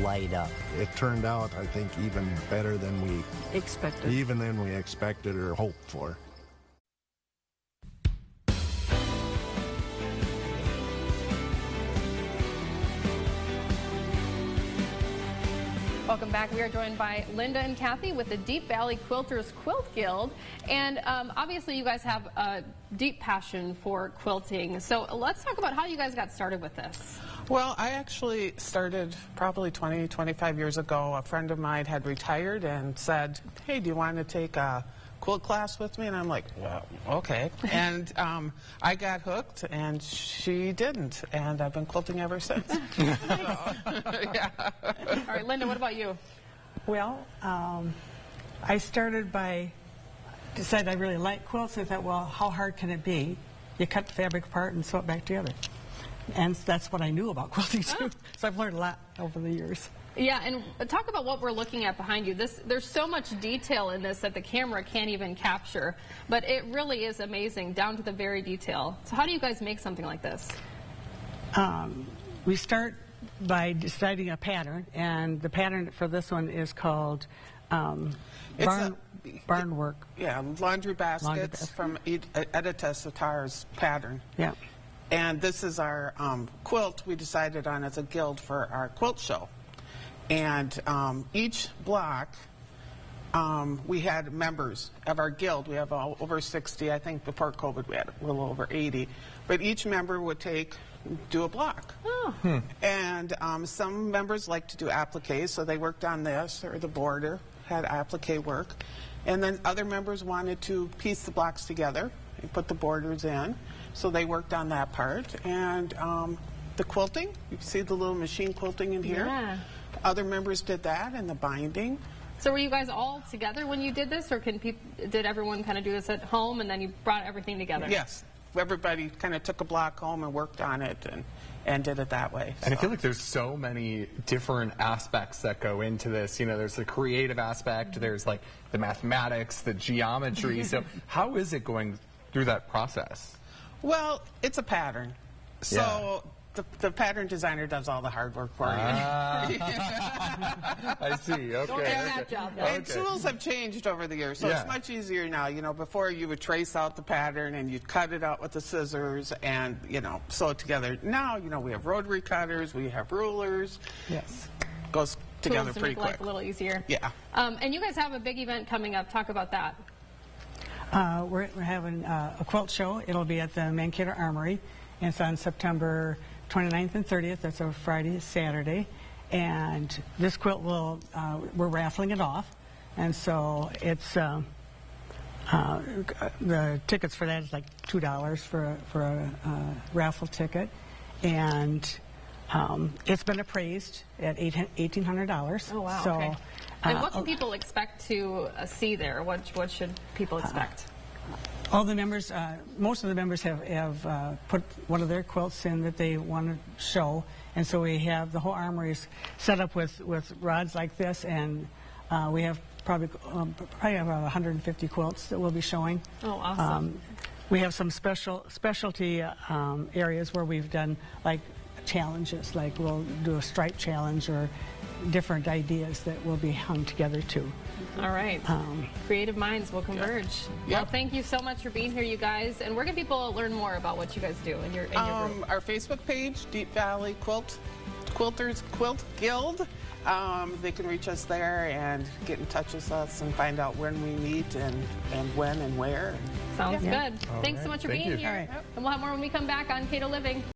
light up. It turned out, I think, even better than we expected or hoped for. Welcome back. We are joined by Linda and Kathy with the Deep Valley Quilters Quilt Guild. And obviously you guys have a deep passion for quilting. So let's talk about how you guys got started with this. Well, I actually started probably 20, 25 years ago. A friend of mine had retired and said, hey, do you want to take a quilt class with me? And I'm like, well, okay. And I got hooked and she didn't. And I've been quilting ever since. Yeah. All right, Linda, what about you? Well, I started by decided I really like quilts. I thought, well, how hard can it be? You cut the fabric apart and sew it back together. And that's what I knew about quilting too. So I've learned a lot over the years. Yeah, and talk about what we're looking at behind you. There's so much detail in this that the camera can't even capture, but it really is amazing, down to the very detail. So how do you guys make something like this? We start by deciding a pattern, and the pattern for this one is called barn work. Yeah, laundry baskets from Edita Satar's pattern. Yeah. And this is our quilt we decided on as a guild for our quilt show. And each block, we had members of our guild. We have over 60. I think before COVID we had a little over 80. But each member would do a block. Oh. And some members like to do appliques, so they worked on this, or the border had applique work. And then other members wanted to piece the blocks together and put the borders in, so they worked on that part. And the quilting, you see the little machine quilting in here? Yeah. Other members did that, and the binding. So were you guys all together when you did this, or did everyone kind of do this at home and then you brought everything together? Yes. Everybody kind of took a block home and worked on it and did it that way. And I feel like there's so many different aspects that go into this. You know, there's the creative aspect, there's like the mathematics, the geometry. So how is it going through that process? Well, it's a pattern. So yeah. The pattern designer does all the hard work for you. I see. Okay. Don't get that job, though. And tools have changed over the years, so it's much easier now. You know, before you would trace out the pattern and you'd cut it out with the scissors and, you know, sew it together. Now, you know, we have rotary cutters, we have rulers. Yes. Goes together tools to pretty make quick. Life a little easier. Yeah. And you guys have a big event coming up. Talk about that. We're having a quilt show. It'll be at the Mankato Armory. And it's on September 29th and 30th. That's a Friday, Saturday. And this quilt we're raffling it off. And so it's, the tickets for that is like $2 for a raffle ticket. And it's been appraised at $1,800. Oh, wow. So, okay. And what can people expect to see there? What should people expect? All the members, most of the members have put one of their quilts in that they want to show, and so we have the whole armory is set up with rods like this, and we have probably about 150 quilts that we'll be showing. Oh, awesome! We have some specialty areas where we've done like challenges, like we'll do a stripe challenge or different ideas that will be hung together too. All right. Creative minds will converge. Yeah. Well, thank you so much for being here, you guys. And where can people learn more about what you guys do in your group? Our Facebook page, Deep Valley Quilters Quilt Guild. They can reach us there and get in touch with us and find out when we meet and when and where. Sounds good. Thanks so much for being here. All right. And we'll have more when we come back on Cato Living.